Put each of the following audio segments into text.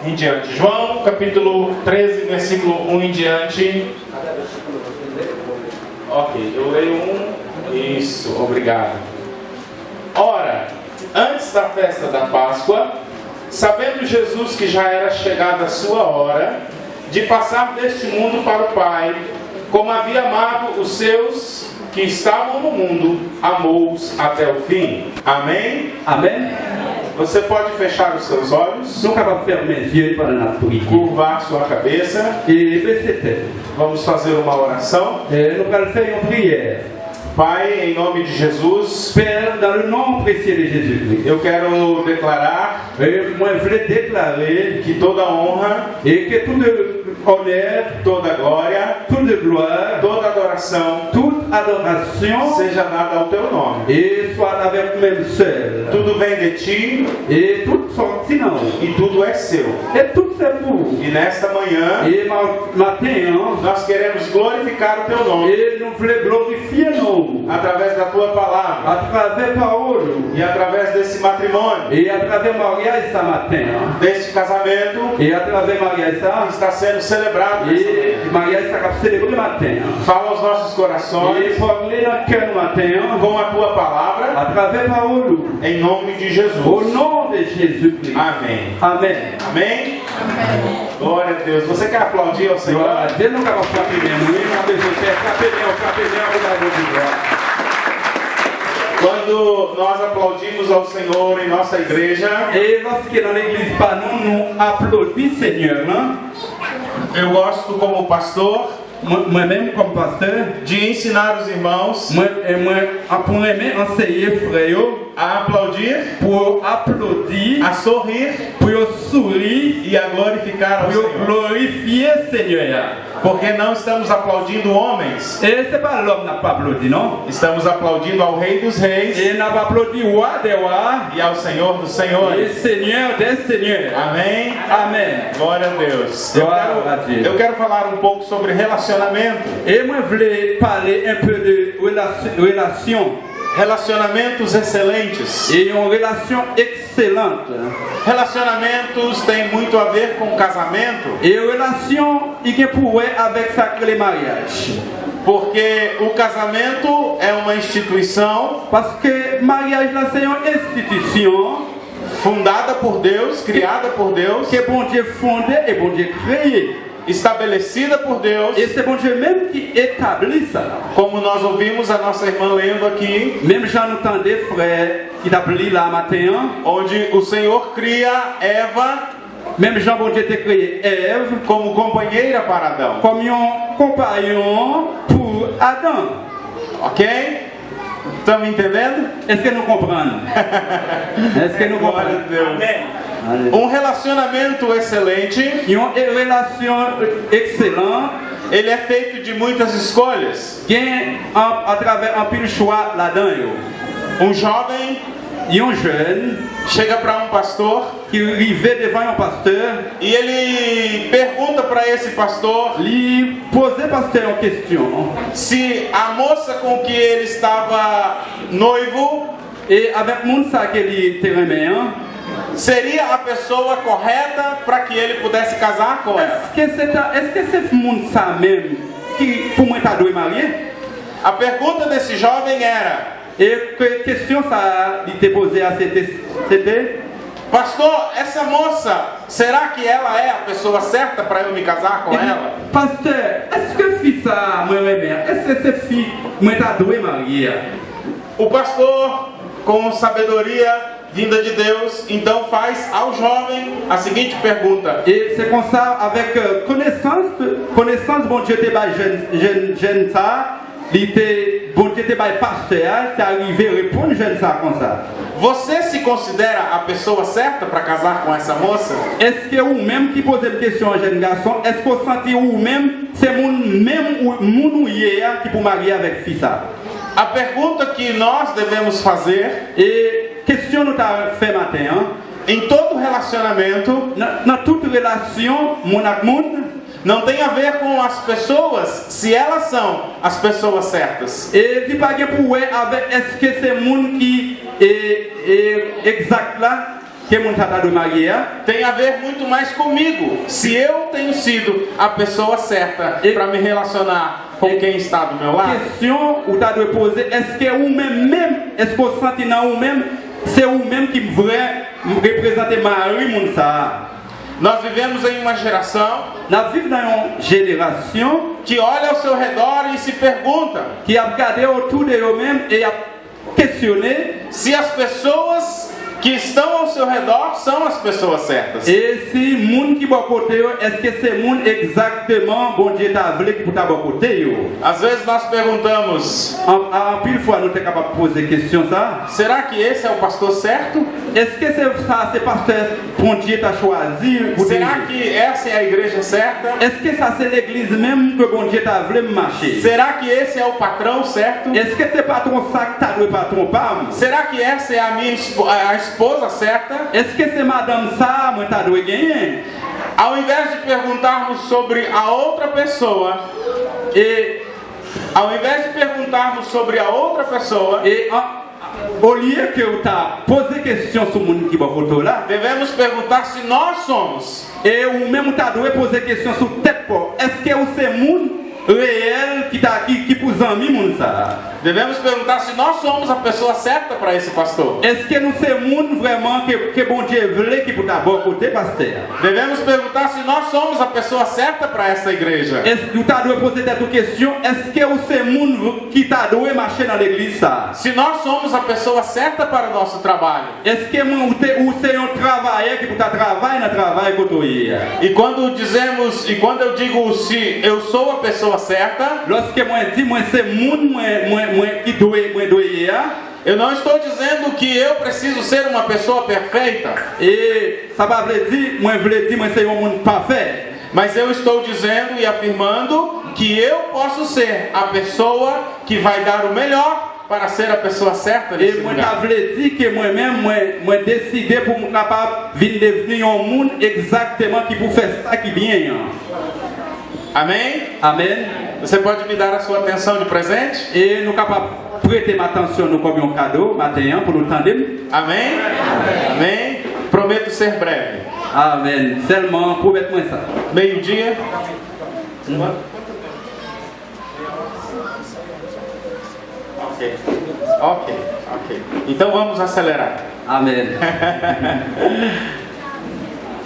em diante. João, capítulo 13, versículo 1 em diante. Ok, eu leio 1. Isso, obrigado. Ora, antes da festa da Páscoa, sabendo Jesus que já era chegada a sua hora de passar deste mundo para o Pai, como havia amado os seus que estavam no mundo, amou-os até o fim. Amém? Amen. Você pode fechar os seus olhos, Donc, on va fermer les yeux pendant la prière. curvar sua cabeça. Et baisser tête. Vamos fazer uma oração. Et nous allons faire une prière. Pai, em nome de Jesus, Père, dans le nom précieux de Jésus-Christ, eu quero declarar et moi je voulais déclarer que toda honra, et que tout honneur, toda glória, toute gloire, toda adoração toute adoration seja dada ao teu nome. et soit avec même seul. Tudo vem de ti Et tout sorti non. e tudo é seu. Et tout c'est pour. E nesta manhã Et matin, nós queremos glorificar o teu nome et nous voulons glorifier nous através da tua palavra à travers parole e através desse matrimônio, et à travers mariage ce matin. deste casamento Et à travers mariage que ça, está sendo celebrado nesta manhã. et mariage ça qu'a célébré le matin. Fala aos nossos Et corações parler dans le cœur le matin com a tua palavra, à travers parole. em nome de Jesus. Au nom de Jésus-Christ. Amém. Amen. Amém? Glória a Deus. Você quer aplaudir ao Senhor? Glória a Deus, nous allons frapper bien. Nous allons frapper bien, regarde de gloire. Quando nós aplaudimos ao Senhor em nossa igreja, Et lorsque dans l'église, pas nous, nous applaudissons Seigneur. Hein? eu gosto como pastor Moi-même, comme pasteur, de ensinar os irmãos moi, pour aimer enseigner frère, a aplaudir, pour applaudir, a sorrir pour sourire, e a glorificar ao pour Senhor. glorifier Seigneur. Porque não estamos aplaudindo homens, Et c'est pas l'homme n'a pas applaudi, non? estamos aplaudindo ao Rei dos Reis Et n'a pas applaudi roi des rois e ao Senhor dos et Senhores. Seigneur des seigneurs. Amém? Amen. Glória a Deus. Glória a Deus. Eu quero falar um pouco sobre relacionamento. Et moi, je voulais parler un peu de relation. Relacionamentos excelentes. Et une relation excellente. Relacionamentos têm muito a ver com casamento, Et une relation qui pourrait avec sacré mariage. porque o casamento é uma instituição Parce que mariage là, c'est une institution fundada por Deus, criada por Deus, que bon Dieu fondé et bon Dieu créé. estabelecida por Deus, Et c'est bon Dieu même qui établit ça. como nós ouvimos a nossa irmã lendo aqui, Même j'en entendais frère qui t'appelait là matin. onde o Senhor cria Eva Même Jean bon Dieu t'a créé Ève como companheira para Adão. comme un compagnon pour Adam. Ok? Estamos entendendo? Est-ce que nous comprenons? Est-ce que nous Glória a comprenons? Deus. Um relacionamento excelente, Une relation excellente ele é feito de muitas escolhas. qui est à travers un pile choix là-dedans. Um jovem Un jeune chega para pastor qui arrivait devant un pasteur, e ele pergunta para esse pastor lui posait pasteur une question. se a moça com que ele estava noivo Et avec mon sac qu'il était remis, seria a pessoa correta para que ele pudesse casar com ela. est-ce que c'est mon ça même qui pour moi t'a dû marier? A pergunta desse jovem era: Et que question ça il t'est posé à c'était pastor, essa moça, será que ela é a pessoa certa para eu me casar com ela? pasteur, est-ce que fille ça moi remis? Est-ce que c'est fille moi t'a dû marier? O pastor, com sabedoria vinda de Deus, então faz ao jovem a seguinte pergunta: Et c'est comme ça, avec connaissance, bon Dieu t'es jeune ça, bon Dieu t'es pasteur, t'es arrivé à répondre jeune ça comme ça. você se considera a pessoa certa para casar com essa moça? Est-ce que vous-même qui posez une question jeune garçon, est-ce que vous sentez vous-même, c'est mon qui pour marier avec fille ça? A pergunta que nós devemos fazer Et question nous t'a fait matin, em todo relacionamento dans toute relation, mon avec monde, não tem a ver com as pessoas, se elas são as pessoas certas. et qui pas pour avec est-ce que c'est monde qui est exact là? que mon tata de marier tem a ver muito mais comigo. Se eu tenho sido a pessoa certa para me relacionar com quem está do meu lado. Question ou t'as de poser, est-ce que ou même est-ce que vous sentez dans ou même c'est ou même qui vrai représenter Marie mon ça. Nós vivemos em uma geração Nós vivons dans une génération que olha ao seu redor e se pergunta qui a regardé autour de eux-mêmes et a questionné se as pessoas que estão ao seu redor são as pessoas certas. et si moun qui bon côté est-ce que c'est moun exactement bon Dieu t'a voulu pour ta bon côté yo. Às vezes nós perguntamos: En pile fois nous t'es capable de poser question ça. será que esse é o pastor certo? Est-ce que c'est ça c'est pasteur bon Dieu t'a choisi pour Será que essa é a igreja certa? Est-ce que ça c'est l'église même que bon Dieu t'a voulu marcher? Será que esse é o patrão certo? Est-ce que c'est patron sac t'a doué patron pam? Será que essa é a minha a esposa certa? Est-ce que c'est madame ça moi t'a doué gagner? Ao invés de perguntarmos sobre a outra pessoa, Et au lieu que tu as posé question sur mon qui va photo là, devemos perguntar se nós somos et ou même tu as dû poser question sur tête pour est-ce que c'est mon réel qui pour amis mon ça? Devemos perguntar se nós somos a pessoa certa para esse pastor. Est-ce que nous c'est mon vraiment que bon Dieu veut qui pour ta bon côté pasteur? Devemos perguntar se nós somos a pessoa certa para essa igreja. Est-ce que tu as dû poser cette question? Est-ce que c'est mon qui t'a dû marcher dans l'église ça? Se nós somos a pessoa certa para o nosso trabalho. Est-ce que ou c'est un travailleur qui pour ta travail dans travail que tu es? E quando eu digo se eu sou a pessoa certa, lorsque moi dis moi c'est mon qui doit eu não estou dizendo que eu preciso ser uma pessoa perfeita. Et ça va veut dire moi c'est un monde parfait. Mas eu estou dizendo e afirmando que eu posso ser a pessoa que vai dar o melhor para ser a pessoa certa nesse lugar. lugar. Et moi ça veut dire que moi-même moi décider pour me capable venir devenir un monde exactement qui pour faire ça qui bien. Amém? Amen. Você pode me dar a sua atenção de presente? Et nous capable prêter ma attention nous comme un cadeau matin pour nous tendre. Amém? Amém. Prometo ser breve. Amen. Seulement promette-moi ça. Meio-dia. Ok. Então vamos acelerar. Amen.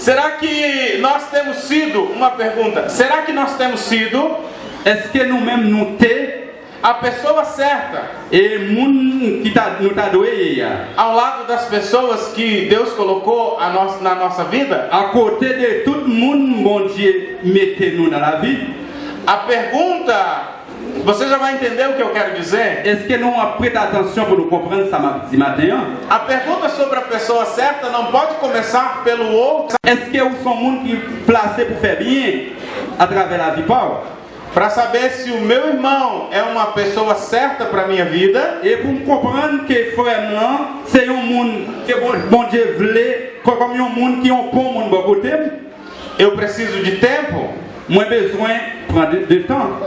Será que nós temos sido, uma pergunta, será que nós temos sido, est-ce que nous-mêmes nous t'es a pessoa certa e moun que nous t'a doué ao lado das pessoas que Deus colocou na nossa vida? À côté de tout le monde, mon Dieu, mettez-nous dans la vie. A pergunta, você já vai entender o que eu quero dizer? Est-ce que nous prêtons attention pour nous comprendre ça ce matin? A pergunta sobre a pessoa certa não pode começar pelo outro. Est-ce que vous sont monde qui placé pour faire bien à travers la vie para saber se o meu irmão é uma pessoa certa para minha vida? Et pour me comprendre que vraiment c'est un monde que bon Dieu voulait comme un monde qui ont bon monde bon côté. Eu preciso de tempo. Moi besoin prendre de temps.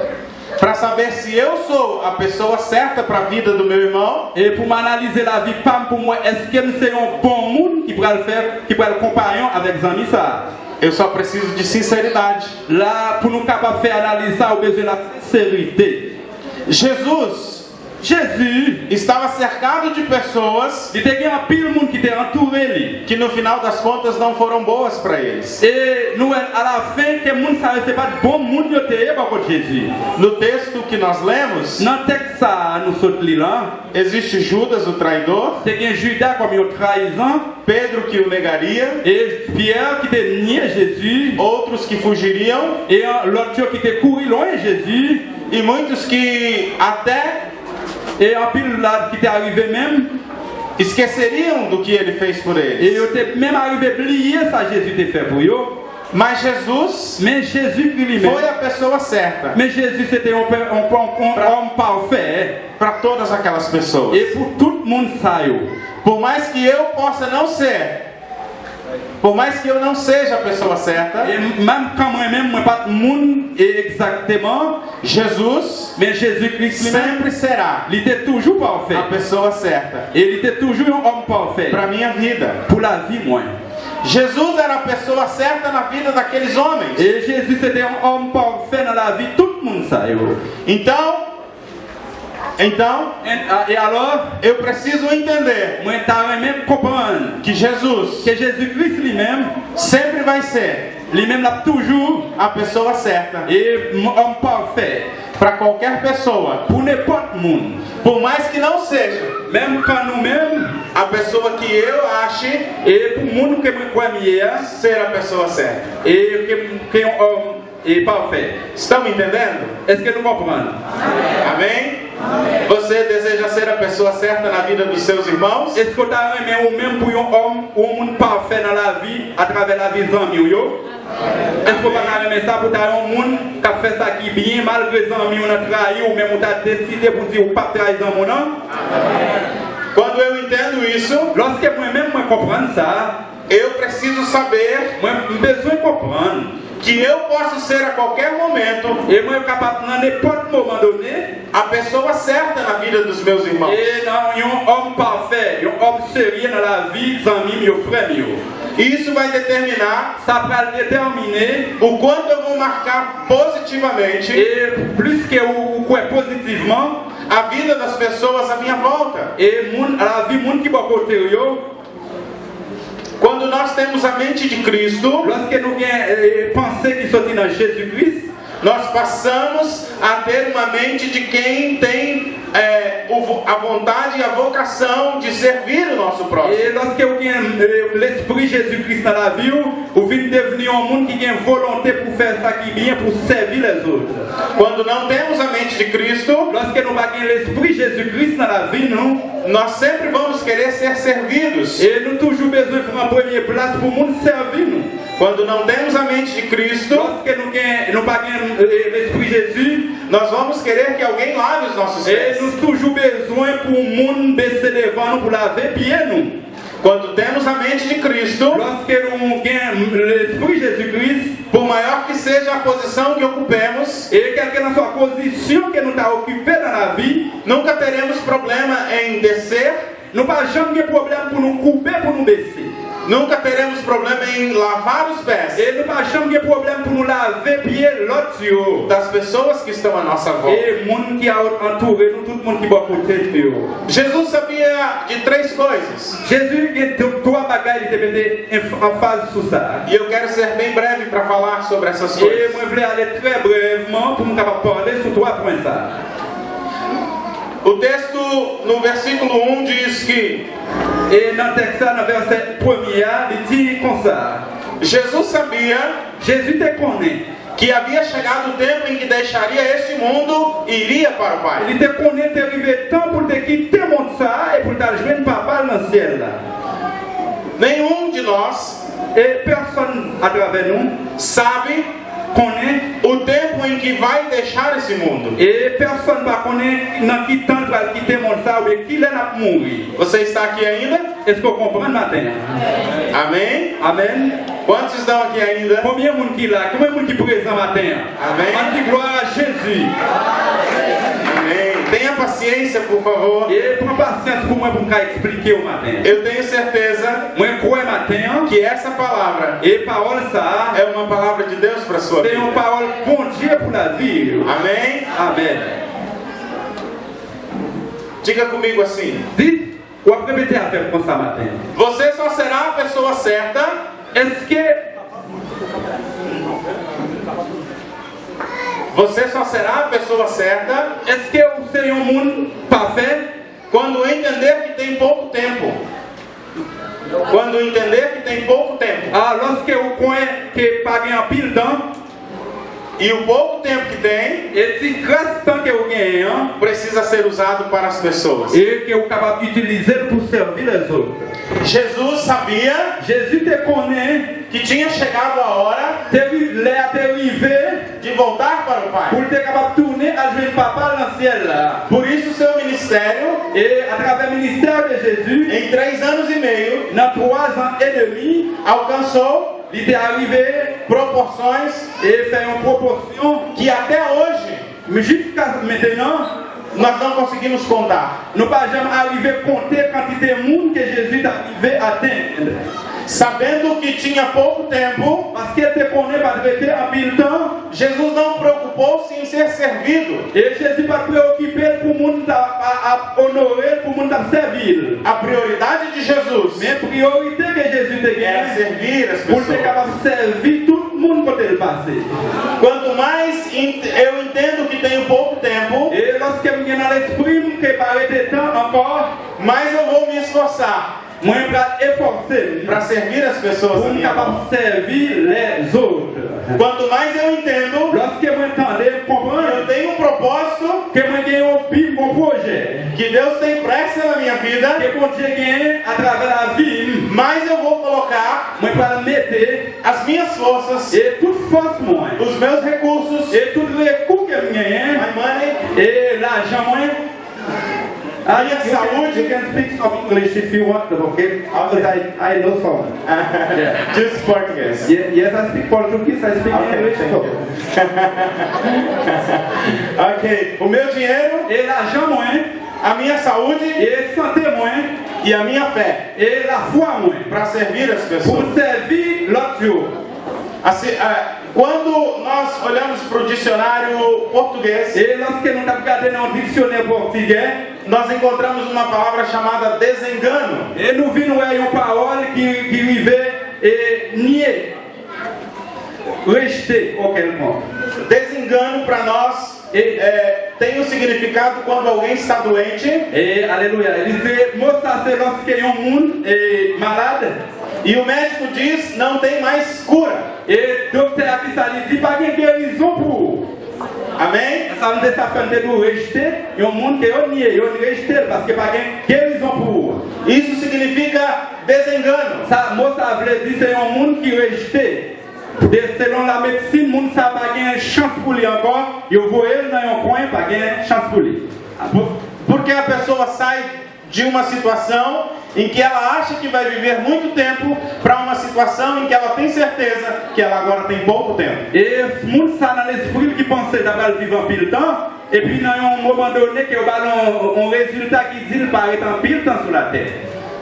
Para saber se eu sou a pessoa certa para a vida do meu irmão. Et pour m'analyser la vie pour moi, est-ce que c'est un bon monde qui pourra le faire, qui pourra le compagnon avec Zami ça? Eu só preciso de sinceridade. Là, pour nous capables de faire analyser ça, on a besoin de la sincérité. Jesus estava cercado de pessoas que no final das contas não foram boas para eles. No texto que nós lemos, existe Judas o traidor, Pedro que o negaria, outros que fugiriam e muitos que até esqueceriam do que ele fez por eles. Mas Jesus foi a pessoa certa para todas aquelas pessoas. Por mais que eu possa não ser Por mais que eu não seja a pessoa certa, Et même quand moi-même, moi pas de monde exactement, Jesus mais Jésus-Christ lui-même, sempre será il était toujours parfait. a pessoa certa Et il était toujours un homme parfait. para minha vida. Pour la vie, moi. Jesus era a pessoa certa na vida daqueles homens. Et Jésus c'était un homme parfait dans la vie, tout le monde ça. Então, Et alors, eu preciso entender moi t'as même comprendre que Jesus que Jésus-Christ lui-même, sempre vai ser lui-même là toujours a pessoa certa et un homme parfait para qualquer pessoa, pour n'importe monde. por mais que não seja Même quand nous-mêmes, a pessoa que eu ache et pour le monde que moi crois ser a pessoa certa. et que un homme est parfait. Estão me entendendo? Est-ce que nous comprenons? Amém? Você deseja ser a pessoa certa na vida dos seus irmãos? Est-ce que tu as aimé ou même pour un homme ou un monde parfait dans la vie à travers la vie d'amis? Est-ce que tu as aimé ça pour un monde qui a fait ça qui bien malgré les amis on a trahi ou même tu as décidé pour dire ou pas trahir dans mon nom? Quando eu entendo isso, Lorsque moi-même moi comprends ça, eu preciso saber moi j'ai besoin de comprendre. que eu posso ser a qualquer momento Et moi, je suis capable, dans n'importe moment donné, a pessoa certa na vida dos meus irmãos. et dans un homme parfait, un homme sérieux dans la vie des amis, mes frères. Isso vai determinar Ça va déterminer, o quanto eu vou marcar positivamente et plus que vous croyez positivement, a vida das pessoas à minha volta. et la vie monde qui va côté yo. Quando nós temos a mente de Cristo, Lorsque nous avons pensé qu'ils sont dans Jésus-Christ, nós passamos a ter uma mente de quem tem a vontade e a vocação de servir o nosso próximo. et lorsque vous avez l'esprit Jésus-Christ dans la vie, vous venez devenir un monde qui a une volonté pour faire ça qui est bien, pour servir les autres. Quando não temos a mente de Cristo, Lorsque nous avons l'esprit Jésus-Christ dans la vie, nous, nós sempre vamos querer ser servidos. et nous toujours besoin de prendre première place pour le monde servir nous. Quando não temos a mente de Cristo, Lorsque nous avons l'esprit Jésus, nós vamos querer que alguém lave os nossos et pés. nous toujours besoin pour le monde baisser devant nous pour laver pieds nous. Quando temos a mente de Cristo, Lorsque nous avons l'esprit Jésus-Christ, por maior que seja a posição que ocupemos, et quelle que soit la position que nous avons occupée dans la vie, nunca teremos problema em descer, nous n'avons jamais de problème pour nous couper, pour nous baisser. nunca teremos problema em lavar os pés Et nous n'avons jamais de problème pour nous laver pieds l'autre. das pessoas que estão à nossa volta. Et le monde qui a entouré nous, tout le monde qui va côté de nous. Jesus sabia de três coisas, Jésus, il y a trois bagages qui étaient en phase sur ça. e eu quero ser bem breve para falar sobre essas Et coisas. moi, je voulais aller très brièvement pour nous parler sur trois points. Ça. O texto no versículo 1 diz que Et dans le texte, dans le verset 1er, il dit comme ça. Jesus sabia Jésus te connaît. que havia chegado o tempo em que deixaria este mundo e iria para o Pai. Il te connaît, t'es arrivé temps pour te quitter le monde ça et pour t'allumer papa dans le ciel. Là. Nenhum de nós Et personne à travers nous sabe connaît. o tempo em que vai deixar esse mundo. Et personne ne connaît dans qui temps va quitter le monde ça ou qui l'a mourir. Você está aqui ainda? Est-ce qu'on comprend matin? Amém? Amen. Quantos estão aqui ainda? Combien de monde qui là? Combien de monde qui présent matin? Amen. On dit gloire à Jésus. Amém. Tenha paciência, por favor. Et prends patience pour moi pour me expliquer au matin. Eu tenho certeza Moi crois matin que essa palavra et parole ça é uma palavra de Deus para sua c'est vida. une parole bon Dieu pour la vie. Amém? Amen. Diga comigo assim: Dites, ou après répéter avec moi ça matin. você só será a pessoa certa Est-ce que Você só será a pessoa certa est-ce que vous êtes un monde parfait? quando entender que tem pouco tempo. Quando entender que tem pouco tempo. Ah, lorsque vous croyez que pas un pile temps E o pouco tempo que tem et si grâce temps que vous gagnez precisa ser usado para as pessoas. et que vous êtes capable d'utiliser pour servir les autres. Jesus sabia Jésus te connaît, que tinha chegado a hora t'es arrivé de de voltar para o Pai. Pour être capable de tourner à jouer papa dans le ciel là. Por isso seu ministério, Et à travers le ministère de Jésus, em 3 anos e meio, dans 3 ans et demi, alcançou il est arrivé proporções et fait une proportion que até hoje mais jusqu'à maintenant, nós não conseguimos contar. nous pas jamais arrivé à compter la quantité de monde que Jésus est arrivé à atteindre. Sabendo que tinha pouco tempo, Parce qu'il te connaît pas traiter en pile temps. Jesus não preocupou-se em ser servido. Et Jésus pas préoccupé pour le monde à honorer, pour le monde à servir. A prioridade de Jesus Mais la priorité que Jésus te é gagne, servir as pour être pessoas. capable de servir tout le monde quand il passe. Quanto mais eu entendo que tenho pouco tempo, Et lorsque je viens dans l'esprit, que paraît de temps encore, mais eu vou me esforçar moi je vais efforcer para servir as pessoas. pour à être minha volta. capable de servir les autres. Quanto mais eu entendo, Lorsque je entends, eu comprendre tenho um propósito que je gagne un bon projet, que Deus tem pressa na minha vida, que bon Dieu gagne à travers la vie, mais eu vou colocar moi je vais mettre as minhas forças, et toute force moi, os meus recursos, et tout le recours que je gagne, my money, et l'argent moi. a minha saúde. You can speak some English if you want, okay? Because I know some. Yeah. Just português. Yes, I speak Portuguese, I speak Okay, English. thank So. Ok, o meu dinheiro, Et l'argent moins, a minha saúde et santé moins, e a minha fé et la foi moins, para servir as pour pessoas. servir l'autre. Assim, quando nós olhamos para o dicionário português, Et lorsque nous avons regardé dans le dictionnaire portugais, nós encontramos uma palavra chamada desengano. et nous vimos une parole qui vivait et nier, rejeter auquel point. Desengano para nós tem um significado quando alguém está doente Et alléluia. Il dit, moi ça c'est lorsque un monde est malade, e o médico diz não tem mais cura. et docteur qui ça dit pas de guérison pour. Amém? Ça veut dire ça fait de nous rejeter, et un monde qui est nié, il rejeter parce que pas de guérison pour. Isso significa desengano. Ça, moi ça veut dire c'est un monde qui rejette. Selon la médecine, monde ça pas de chance pour lui encore, il voit elle dans un coin pas de chance pour lui. Porque a pessoa sai de uma situação em que ela acha que vai viver muito tempo para uma situação em que ela tem certeza que ela agora tem pouco tempo. Et ce monde ça dans l'esprit qui pensait d'avoir vivre en pile temps, et puis dans un moment donné que un résultat qui dit il paraît en pile temps sur la terre.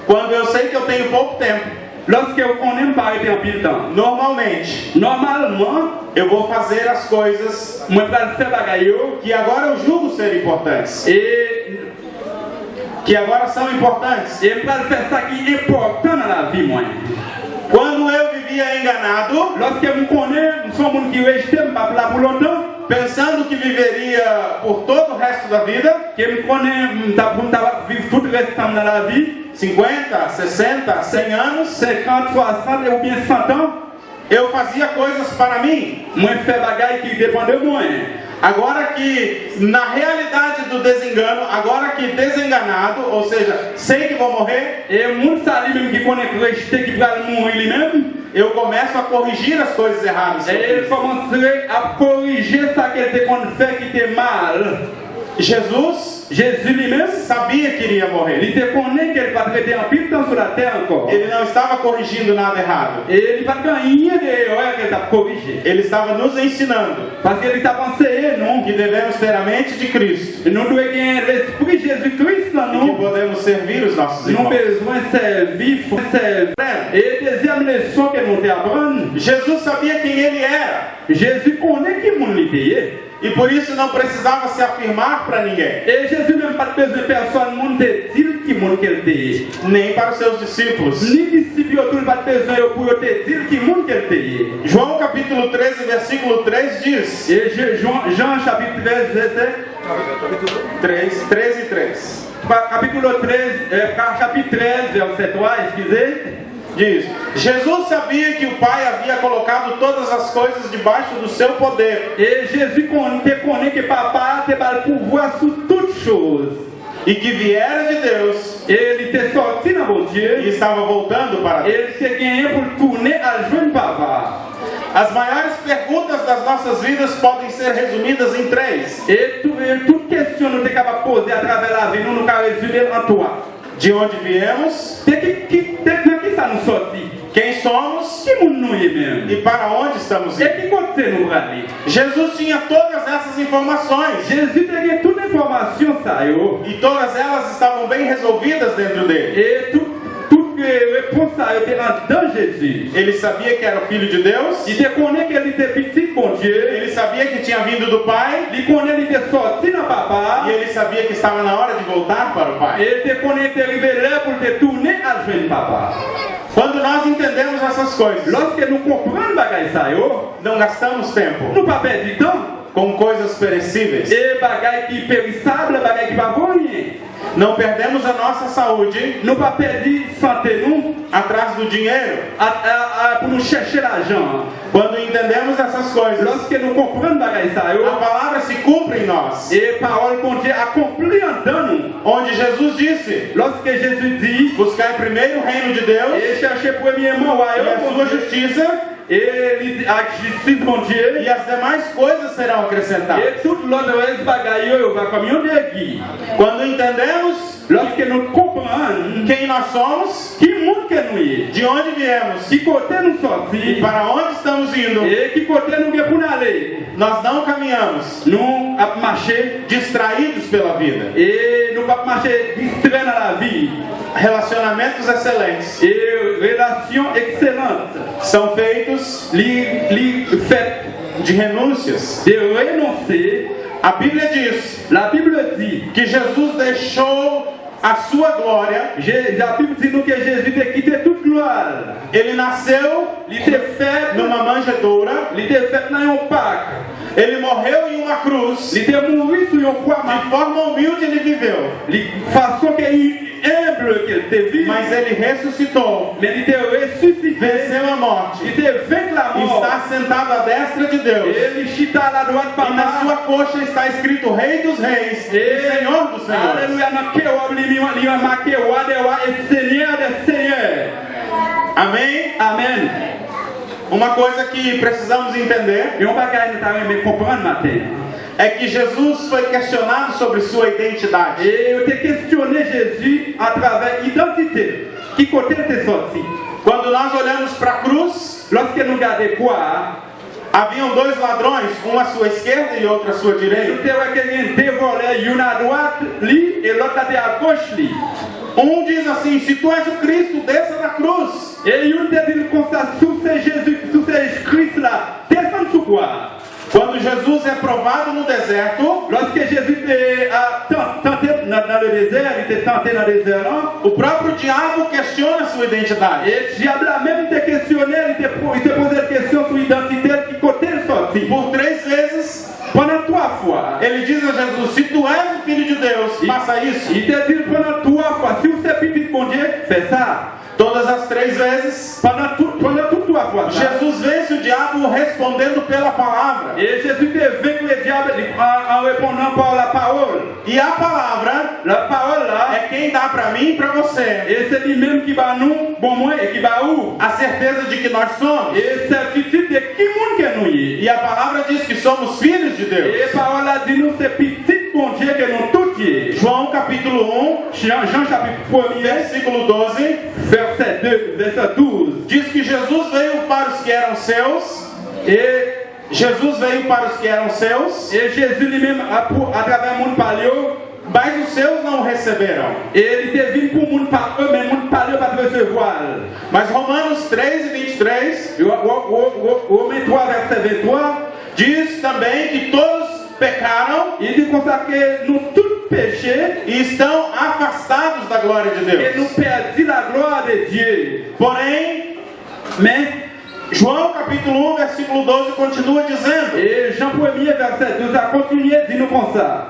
Quando eu sei que eu tenho pouco tempo, Lorsque on aime paraître en pile temps, normalmente normalement, eu vou fazer as coisas moi je vais faire bagaille que agora eu julgo ser importantes, et que agora são importantes. je vais faire ça qui est important dans la vie moi. Quando eu vivia enganado, Lorsque vous connaissez, nous sommes gens qui rejettent, je ne pas là pour longtemps, pensando que viveria por todo o resto da vida, que me connaît, je vivre tout le reste dans la vie, 50, 60, 100 anos, 50, 60 ou bien 100 ans, eu fazia coisas para mim. moi je fais bagaille qui dépend de moi. Agora que, na realidade do desengano, agora que desenganado, ou seja, sei que vou morrer, Et le monde ça lui-même qui connaît rejeter, qui va mourir lui-même, eu começo a corrigir as coisas erradas. et il commencerait à corriger ça qu'elle était qu'on fait qui était mal. Jesus Jésus lui-même, sabia que iria morrer. il te connaît qu'elle va traiter en pile temps sur la terre encore. Ele não estava corrigindo nada errado. Et il va gagner des erreurs qu'elle t'a corrigées. Ele estava nos ensinando Parce qu'il t'a pensé, non? que devemos ter a mente de Cristo, Nous devons gagner l'esprit Jésus-Christ dans e que nous. podemos servir os nossos Nous irmãos. avons besoin de servir, Et deuxième leçon que nous apprenons, Jesus sabia quem ele era, Jésus connaît qui mon était. e por isso não precisava se afirmar para ninguém, Et Jésus même pas besoin de personne monde te dire qui mon qu'elle était. nem para os seus discípulos. Ni discípulo tout pas besoin pour te dire qui mon qu'elle était. João capítulo 13, versículo 3 diz, Et Jean chapitre 13 verset 13 e 3. Capítulo 13, chapitre 13 verset 3, excusez. Diz, Jesus sabia que o Pai havia colocado todas as coisas debaixo do seu poder, Et Jésus connaît que papa te va le pouvoir sur toutes choses. e que viera de Deus Et il était sorti dans mon e Dieu. estava voltando para Deus. Et il s'est gagné pour tourner à joindre papa. As maiores perguntas das nossas vidas podem ser resumidas em 3. Et toute question nous sommes capables de poser à travers la vie, nous pouvons résumer en 3. De onde viemos? De que ça nous sortit? Quem somos? Que mundo nous est même? E para onde estamos Et indo? que côté nous aller? Jesus tinha todas essas informações. Jésus tinha toute information ça yo. E todas elas estavam bem resolvidas dentro dele. Et toute réponse ça était dans Jésus. Ele sabia que era o Filho de Deus. Il te connaît qu'il était petit bon Dieu. Ele sabia que tinha vindo do Pai. Il connaît qu'il était sorti dans papa. E ele sabia que estava na hora de voltar para o Pai. Et il te connaît qu'il est arrivé là pour te tourner à joindre papa. Quando nós entendemos essas coisas, Lorsque nous comprenons bagay ça yo, não gastamos tempo nous pas perdre du temps. com coisas perecíveis. Et bagay qui périssable, bagay qui pas bonne. Não perdemos a nossa saúde Nous pas perdre santé nous atrás do dinheiro. pour nous chercher l'argent. Quando entendemos essas coisas, Lorsque nous comprenons bagay ça yo, a palavra se cumpre em nós. et parole bon Dieu accomplie en nous. Onde Jesus disse: Lorsque Jésus dit, buscai primeiro o reino de Deus et cherchez premièrement e o a royaume sua bon Dieu, justiça, et a justice mon Dieu, e as demais coisas serão acrescentadas. et toute l'autre bagay yo va comme yon dégui. Quando entendemos Lorsque nous comprenons quem nós somos, qui monde que nous est, de onde viemos qui côté nous e sortis, para onde estamos indo, et qui côté nous est pour aller, nós não caminhamos nous a marché distraídos pela vida. et nous pas marcher distrait dans la vie. Relacionamentos excelentes Et relations excellentes, são feitos li fait de renúncias. de renoncer. A Bíblia diz La Bible dit, que Jesus deixou a sua glória. la Bible dit nous que Jésus a quitté toute gloire. Ele nasceu Il était fait, numa manjedoura. il était fait dans un parc. Ele morreu em uma cruz. Il était mort sur un croix, De forma humilde ele viveu. de façon qu'il humble qu'il était vivant, Mas ele ressuscitou. mais il était ressuscité. Venceu a morte. Il était vaincu la mort. Está sentado à destra de Deus. Ele chita à la droite E na papa. sua coxa está escrito Rei dos Reis e Senhor dos Senhores. Alléluia, dans quel roi il a marqué roi des rois et Seigneur des seigneurs. Amém? Amen. Uma coisa que precisamos entender E on va gagner me comprendre matin. é que Jesus foi questionado sobre sua identidade. Et eu te questionné Jésus à travers l'identité. Qui côté il est sorti? Quando nós olhamos para a cruz, Lorsque nous regardons quoi, haviam dois ladrões, um à sua esquerda e outro à sua nous direita. avons quelqu'un dévolé, une à droite, lui, et l'autre à gauche. Lui. Diz assim: se tu és o Cristo, desça da cruz. Et une te dit comme ça, sous ces Jésus, sous ces Christ là, descend sous quoi? Quando Jesus é provado no deserto, Lorsque Jésus était tenté dans le désert, il était tenté dans le désert, hein? o próprio diabo questiona sua identidade. Et le diable a même été questionné, il te posé la question sur l'identité, qui côté il sorti. Por 3 vezes, Pendant 3 fois, ele diz a Jesus: se tu és o Filho de Deus, faça isso. il te dit pendant 3 fois, si vous êtes petit mon Dieu, fais ça. Todas as 3 vezes, Pendant toutes 3 fois. Jesus vence o diabo respondendo pela palavra. Et Jésus te vaincu le diable en répondant par la parole. E a palavra La parole là, é quem dá para mim e para você et c'est lui-même qui va nous, bon moi, et qui va où? a certeza de que nós somos. Et certitude de qui monde que nous y est. E a palavra diz que somos filhos de Et Deus. la parole a dit nous, c'est petit bon Dieu que nous tous y est. João capítulo 1, Jean chapitre 1er, versículo 12, verset 2, verset 12. diz que Jesus veio para os que eram seus. Et Jesus veio para os que eram seus, Jésus lui-même, à travers le monde parlé, mas os seus não o receberam. et il était venu pour le monde par eux, mais le monde parlé pas de recevoir. Mas Romanos 3 e 23 Romains 3, verset 23, diz também que todos pecaram il dit comme ça que nous tous péchés e estão afastados da glória de et nous Deus. perdons la gloire de Dieu. Porém, Mais, João capítulo 1, versículo 12 continua dizendo: et Jean 1er, verset 12 a continué de nous comme ça.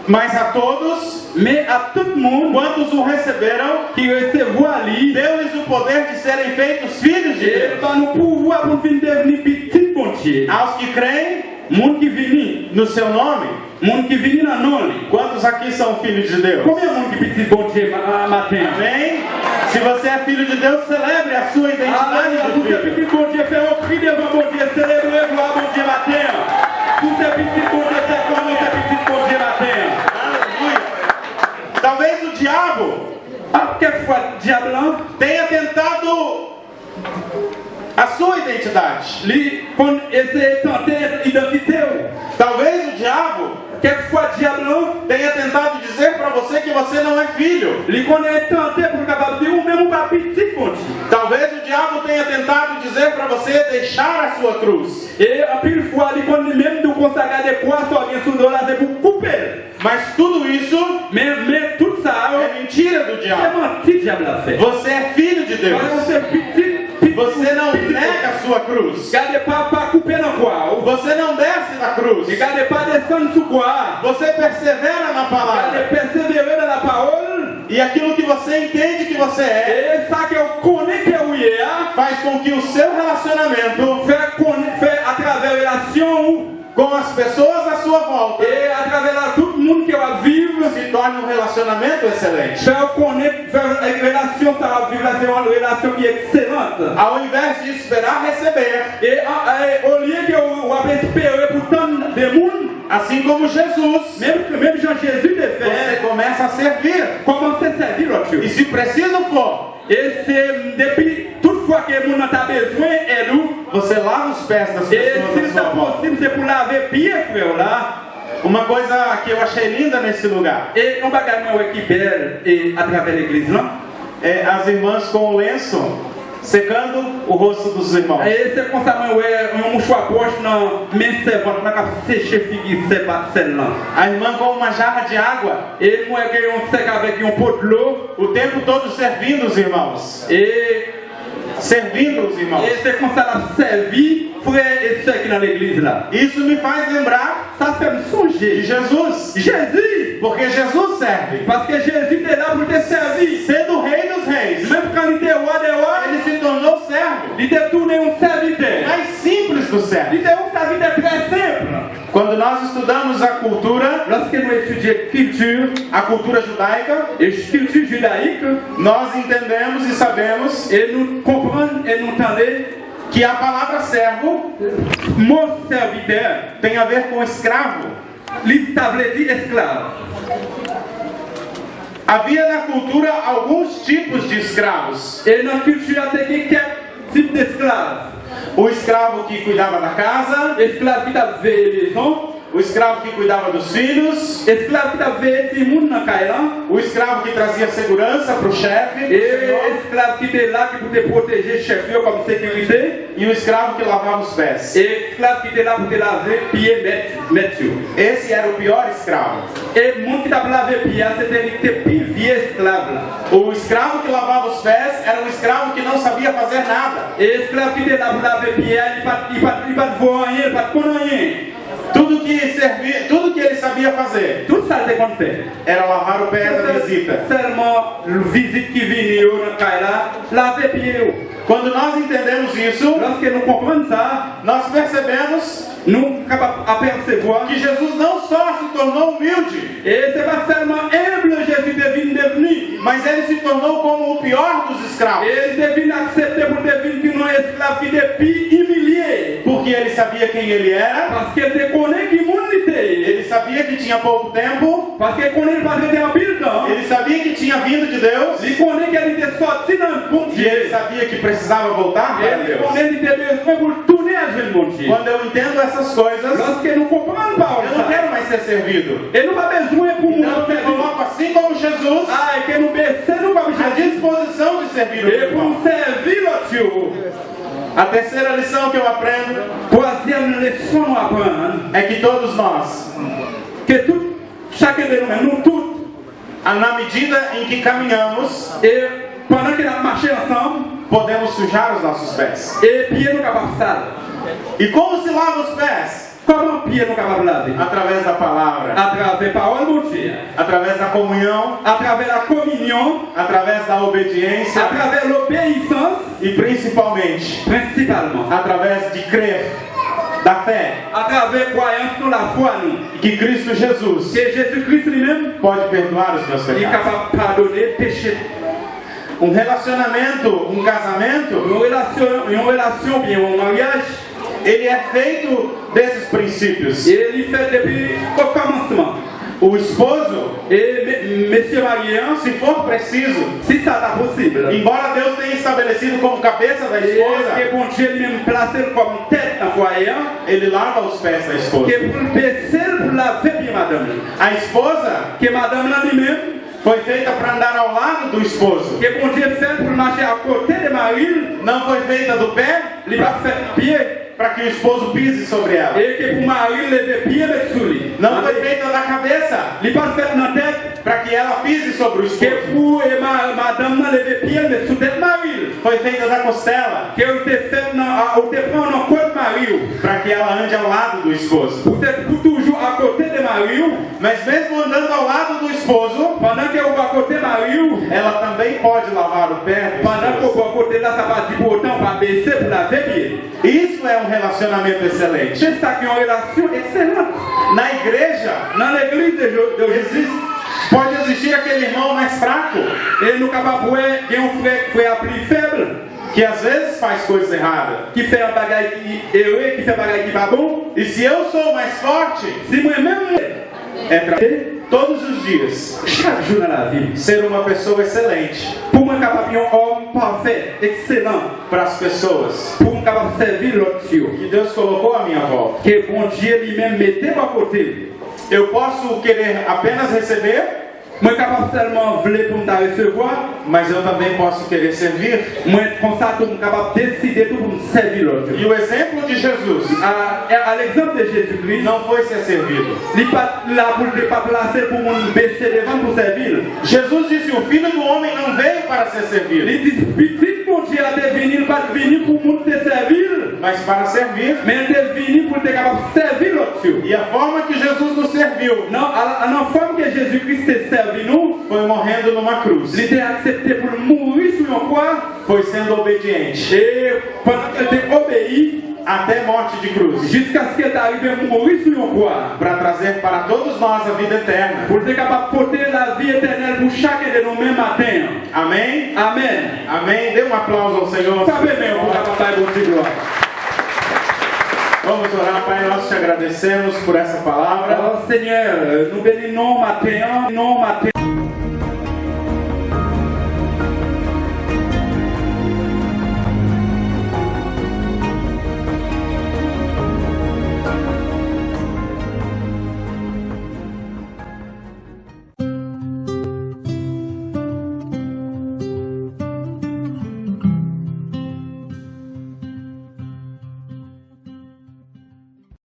mas a todos Mais à tout le monde quantos o receberam, qui recevoir lui, deu-lhes o poder de serem feitos filhos de et Deus. va nous pouvoir pour venir devenir petit bon Dieu. Aos que creem Monde qui vient, no seu nome. monde qui vient dans nom. Quantos aqui são filhos de Deus? Combien de monde qui petit bon Dieu matin? Amém? Se você é filho de Deus, celebre a sua identidade Aleluia. de Tout ce filho. petit bon Dieu fait un cri devant mon Dieu. Célébrez gloire mon Dieu matin. Tout ce petit bon Dieu fait comme ce petit bon Dieu matin. Aleluia. Talvez o diabo Quelquefois, le diable, tenha tentado a sua identidade. lui, quand essaie de tenter l'identité, Talvez o diabo quelquefois, le diable, tenha tentado dizer para você que você não é filho. lui, qu'on est tenté pour capable de dire, ou même ou pas petit, mon Dieu. Talvez o diabo tenha tentado dizer para você deixar a sua cruz. Et en pile fois, lui, qu'on même nous consacrer des croix, soit bien sous là, c'est pour couper. Mas tudo isso Mais tout ça, é mentira do c'est diabo. menti, le diable a fait. Você é filho de Deus. Parce que c'est petit. Você não nega a sua cruz. Gardez pas couper na croix. Você não desce da cruz. Et gardez pas descendre sous croix. Você persevera na Gardez palavra. persévérer dans la parole. E aquilo que você entende que você é, Et ça que vous connaissez que vous êtes, faz com que o seu relacionamento faire à travers relation com as pessoas à sua volta et à travers tout le monde qui va vivre, se torne um relacionamento excelente. faire connaître, faire une relation, ça va vivre une relation qui est excellente. Ao invés de esperar receber, Et au lieu que vous avez espéré pour tant de monde, assim como Jesus, même Jean-Jésus le você fait, começa a servir. commencez à servir l'autre E chose. se preciso for, Et c'est depuis toutefois que le monde a besoin de nous, você lava os pés das et pessoas si à c'est sua volta. possible, c'est pour laver pied, frère, là. Uma coisa que eu achei linda nesse lugar Et on va gagner qui belle et à travers l'église, non? é as irmãs com o lenço secando o rosto dos irmãos. Et c'est comme ça que on mouchoir proche dans main servante, n'a qu'à sécher figues celle-là. A irmã com uma jarra de água, Et moi que on sec avec un pot de l'eau. o tempo todo servindo os irmãos. Servindo os irmãos. Et c'est comme ça la servi frères et sœurs qui dans l'église là. Isso me faz lembrar Ça fait me de songer. Jesus. Jésus! Porque Jesus serve. Parce que Jésus était là pour te servir. Sendo o rei dos reis, Même quand il était roi des rois, ele se tornou servo. il était tourné un serviteur. Mais simples do servo. Il était un serviteur très simple. Quando nós estudamos a cultura Lorsque nous étudions judaica, et culture judaïque, nós entendemos e sabemos et nous comprenons et nous entendons, que a palavra servo mon serviteur, tem a ver com escravo. l'itable dit esclave. Havia na cultura alguns tipos de escravos. Et dans la culture, il y a quel type d'esclave? O escravo que cuidava da casa, Esclave qui t'a veillé maison, o escravo que cuidava dos filhos, esclave qui t'a veillé tout le monde dans la o escravo que trazia segurança para o chefe, pro et senhor, esclave qui était là pour te protéger, chef comme sécurité, e o escravo que lavava os pés. et esclave qui était là pour te laver, pied, mettre. Esse era o pior escravo. Et le monde qui t'a lavé pied, c'était le plus vieux esclave là. O escravo que lavava os pés era um escravo que não sabia fazer nada. Et esclave qui était là pour laver pied, il pas de voir rien, il pas de connaître rien. Tudo que ele sabia fazer Tout ça, c'est qu'on fait. era lavar o pé da visita. Seulement, le visite qui vient dans le cas là, laver pied. Quando nós entendemos isso, Lorsque nous comprenons ça, nós percebemos nous sommes capables d'apercevoir que Jesus não só se tornou humilde, et c'est pas seulement humble Jésus devenu, mas ele se tornou como o pior dos escravos, et il devine accepté pour devenir un esclave qui depuis humilié. porque ele sabia quem ele era, Parce qu'il te connaît qui monde était. ele sabia que tinha pouco tempo, Parce qu'il connaît pas de en pile temps. ele sabia que tinha vindo de Deus, Il connaît qu'elle était sortie dans le bon e Dieu. ele sabia que precisava voltar para Il Deus. connaît qu'il était besoin pour tourner à Dieu le bon Dieu. Quando eu entendo essas coisas, Lorsque nous comprenons pas eu não ça, quero mais ser servido. et nous pas besoin pour nous Então eu me servir. coloco assim como Jesus Ah, et que nous baissons comme à Jésus. disposição de servir o Et meu pour irmão. servir l'autre Dieu. A terceira lição que eu aprendo Troisième leçon nous apprendre é que todos nós, que tout, chacun de nous tous, na medida em que caminhamos, et pendant que nous marchons ensemble, podemos sujar os nossos pés. et pieds nous capables de ça. E como se lava os pés? Comment pieds nous capables de laver? Através da palavra, À travers la parole de Dieu, através da comunhão, à travers la communion, através da obediência à travers l'obéissance, e principalmente principalement, através de crer, da fé, à travers la croyance dans la foi, nous. que Cristo Jesus Que Jésus-Christ lui-même pode perdoar os meus est pecados. capable de pardonner le péché. Um relacionamento, um casamento, une relation bien, un mariage, ele é feito desses princípios. il fait depuis au commencement. O esposo, Et monsieur marié, se for preciso, si ça est possible, embora Deus tenha estabelecido como cabeça da et esposa, que bon Dieu même placé comme tête dans le foyer, ele lava os pés da esposa. que pour le baisser, pour laver bien madame. A esposa Que madame là lui-même, foi feita para andar ao lado do esposo. que bon Dieu fait pour marcher à côté de Marie, Não foi feita do pé il va faire pied. para que o esposo pise sobre ela. Et que pour Marie lever pied avec sous lui. Não foi feita da cabeça Il va faire dans la tête. para que ela pise sobre o Que esposo. pour madame là lever pied avec sous tête Marie. Foi feita da costela Que vous te fait ou te prend dans côte Marie. para que ela ande ao lado do esposo. Vous êtes toujours à côté de Marie. Mas mesmo andando ao lado do esposo, Pendant que vous à côté de Marie, ela também pode lavar o pé do pendant que esposo. vous à côté là, ça va dire pour autant pas baisser pour laver pied. Isso é um relacionamento excelente. C'est ça qui est une relation excellente. Na igreja, Dans l'église de Jésus, pode existir aquele irmão mais fraco, et nous capables de voir un frère plus faible, que às vezes faz coisas erradas. qui fait un bagage qui est heureux, qui fait un bagage qui va bon. E se eu sou mais forte, Si moi-même, é para todos os dias chaque jour dans la vie, ser uma pessoa excelente pour moi capable un homme parfait, excellent, para as pessoas pour moi capable de servir l'autre, que Deus colocou à minha volta. que bon Dieu lui-même mettait à côté. Eu posso querer apenas receber, Moi capable seulement vouloir pour me recevoir, mas eu também posso querer servir. moi comme ça, je suis capable de décider tout pour me servir l'autre. E o exemplo de Jesus À l'exemple de Jésus-Christ, não foi ser servido. il n'est pas là pour ne pas placer pour me baisser devant pour servir. Jesus disse: o Filho do Homem não veio para ser servido, Il dit, petit mon Dieu a devenu, pas venu pour me te servir, mas para servir. mais il est venu pour te capable de servir l'autre. E a forma que Jesus nos serviu Non, à la forme que Jésus-Christ s'est servi nous, foi morrendo numa cruz, il était accepté pour mourir sur une croix, foi sendo obediente et pendant qu'il était obéi, até morte de cruz, jusqu'à ce qu'il arrive à mourir sur une croix, para trazer para todos nós a vida eterna. pour être capable de porter la vie éternelle pour chacun de nous mêmes matin. Amém? Amen. Amém? Dê um aplauso ao Senhor. Sabe mesmo, pour capable de vous gloire. Vamos orar, Pai. Nós te agradecemos por essa palavra. Alors Seigneur, nous bénissons matin,